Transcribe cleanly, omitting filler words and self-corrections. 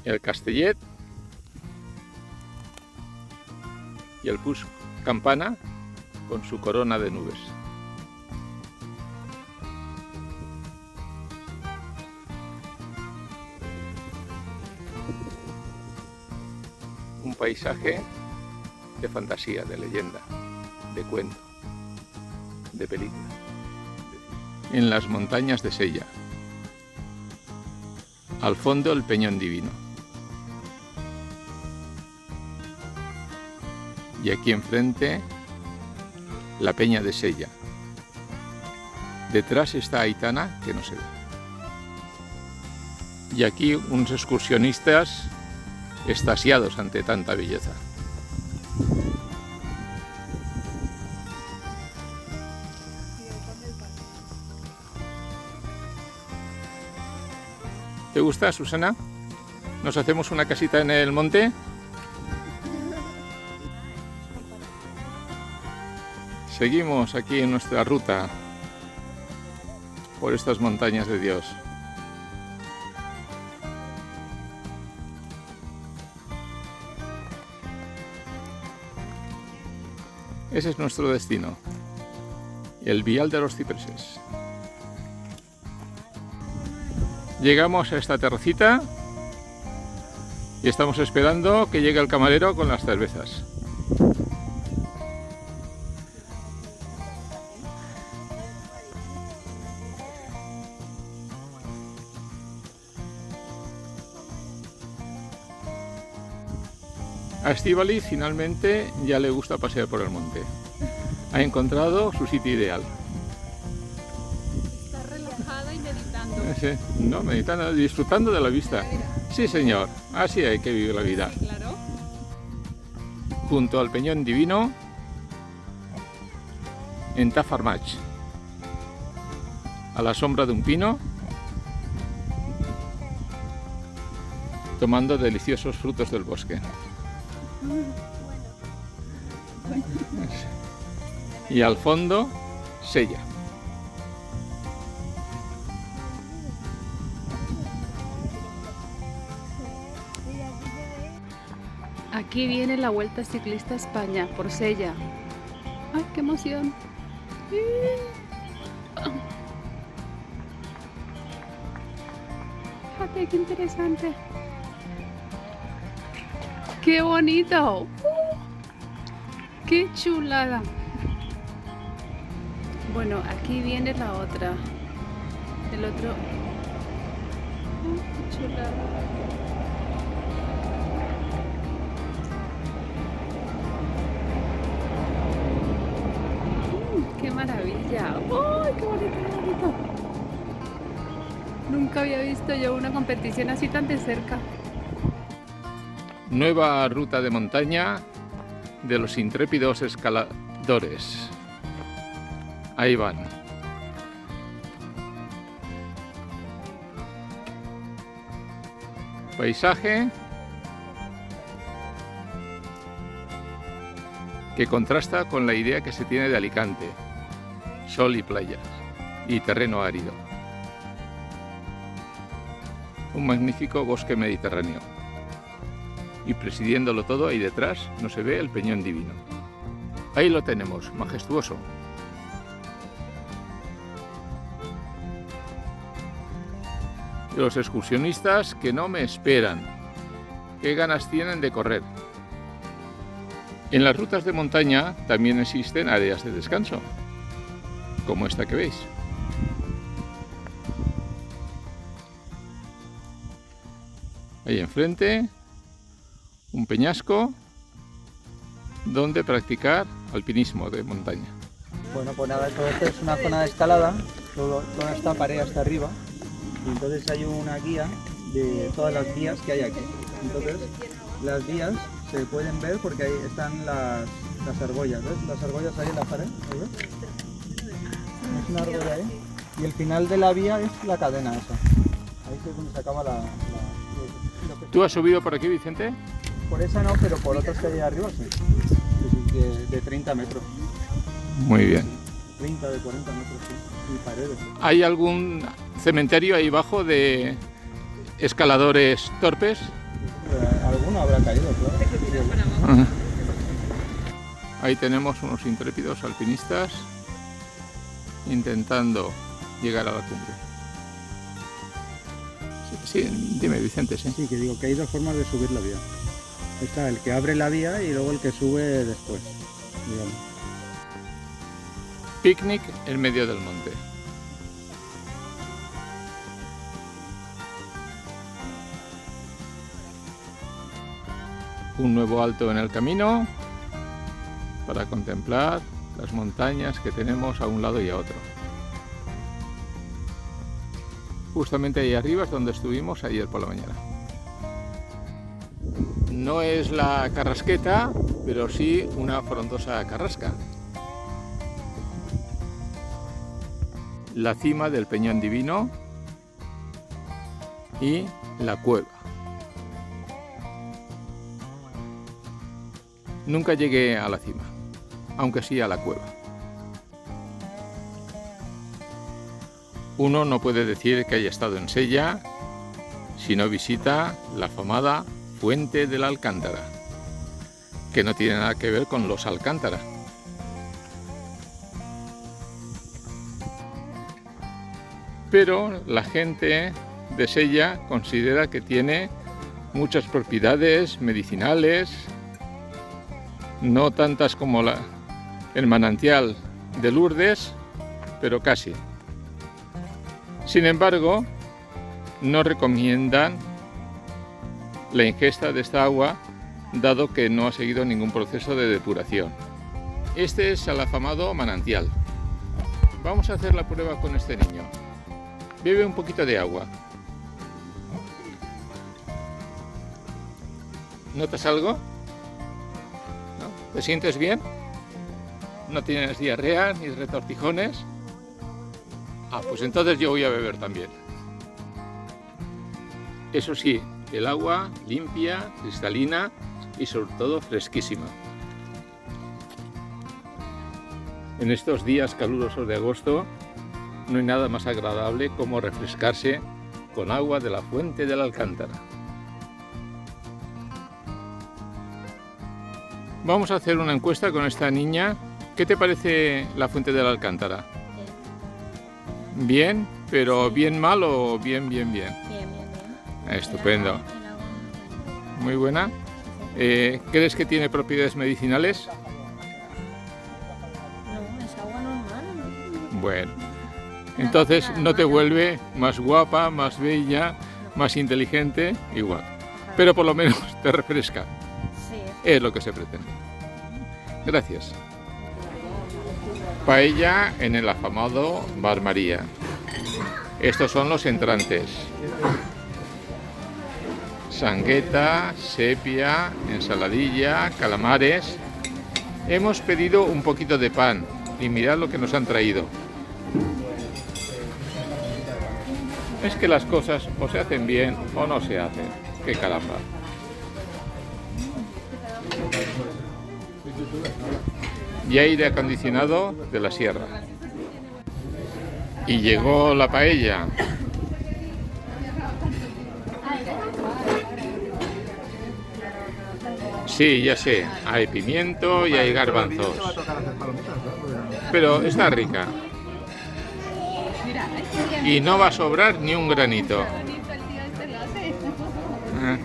el Castellet y el Puig Campana con su corona de nubes. Un paisaje de fantasía, de leyenda, de cuento, de película. En las montañas de Sella. Al fondo el Peñón Divino. Y aquí enfrente la Peña de Sella. Detrás está Aitana, que no se ve. Y aquí unos excursionistas extasiados ante tanta belleza. ¿Te gusta, Susana? ¿Nos hacemos una casita en el monte? Seguimos aquí en nuestra ruta por estas montañas de Dios. Ese es nuestro destino, el Vial de los Cipreses. Llegamos a esta terracita y estamos esperando que llegue el camarero con las cervezas. A Estíbaliz finalmente ya le gusta pasear por el monte. Ha encontrado su sitio ideal. Está relajada y meditando. Sí, no, meditando, disfrutando de la vista. Sí, señor, así hay que vivir la vida. Sí, claro. Junto al Peñón Divino, en Tafarmach, a la sombra de un pino, tomando deliciosos frutos del bosque. Y al fondo, Sella. Aquí viene la Vuelta Ciclista a España por Sella. ¡Ay, qué emoción! Fíjate, qué interesante. ¡Qué bonito! ¡Qué chulada! Bueno, aquí viene la otra. El otro. ¡Qué chulada! ¡Qué maravilla! ¡Ay, qué bonito, qué bonito! Nunca había visto yo una competición así tan de cerca. Nueva ruta de montaña de los intrépidos escaladores. Ahí van. Paisaje que contrasta con la idea que se tiene de Alicante. Sol y playas y terreno árido. Un magnífico bosque mediterráneo. Y presidiéndolo todo, ahí detrás, no se ve el Peñón Divino. Ahí lo tenemos, majestuoso. Y los excursionistas que no me esperan. ¿Qué ganas tienen de correr? En las rutas de montaña también existen áreas de descanso, como esta que veis. Ahí enfrente, un peñasco donde practicar alpinismo de montaña. Bueno, pues nada, todo esto es una zona de escalada, toda esta pared hasta arriba, y entonces hay una guía de todas las vías que hay aquí. Entonces, las vías se pueden ver porque ahí están las argollas, ¿ves? Las argollas ahí en la pared, ¿ahí ves? Es una argolla ahí, y el final de la vía es la cadena esa. Ahí es donde se acaba ¿Tú has subido por aquí, Vicente? Por esa no, pero por otras que hay arriba sí. De 30 metros. Muy bien. 30, de 40 metros, sí. Y paredes. ¿Hay algún cementerio ahí abajo de escaladores torpes? Alguno habrá caído, claro. Ajá. Ahí tenemos unos intrépidos alpinistas intentando llegar a la cumbre. Sí, dime Vicente, sí. Sí, que digo que hay dos formas de subir la vía. Está el que abre la vía y luego el que sube después, digamos. Picnic en medio del monte. Un nuevo alto en el camino para contemplar las montañas que tenemos a un lado y a otro. Justamente ahí arriba es donde estuvimos ayer por la mañana. No es la Carrasqueta, pero sí una frondosa carrasca. La cima del Peñón Divino y la cueva. Nunca llegué a la cima, aunque sí a la cueva. Uno no puede decir que haya estado en Sella si no visita la afamada Fuente de la Alcántara, que no tiene nada que ver con los Alcántara. Pero la gente de Sella considera que tiene muchas propiedades medicinales, no tantas como el manantial de Lourdes, pero casi. Sin embargo, no recomiendan la ingesta de esta agua, dado que no ha seguido ningún proceso de depuración. Este es el afamado manantial. Vamos a hacer la prueba con este niño. Bebe un poquito de agua. ¿Notas algo? ¿No? ¿Te sientes bien? ¿No tienes diarrea ni retortijones? Ah, pues entonces yo voy a beber también. Eso sí, el agua limpia, cristalina y sobre todo fresquísima. En estos días calurosos de agosto no hay nada más agradable como refrescarse con agua de la Fuente de la Alcántara. Vamos a hacer una encuesta con esta niña. ¿Qué te parece la Fuente de la Alcántara? Bien, pero bien mal o bien. Bien. Estupendo. El agua Muy buena. ¿Crees que tiene propiedades medicinales? no, es agua normal. Bueno, entonces no te vuelve más guapa, más bella, más inteligente, igual. Pero por lo menos te refresca. Sí. Es lo que se pretende. Gracias. Paella en el afamado Bar María. Estos son los entrantes. Sangueta, sepia, ensaladilla, calamares. Hemos pedido un poquito de pan y mirad lo que nos han traído. Es que las cosas o se hacen bien o no se hacen. ¡Qué caramba! Y aire acondicionado de la sierra. Y llegó la paella. Sí, ya sé, hay pimiento y hay garbanzos. Pero está rica. Y no va a sobrar ni un granito. Ah.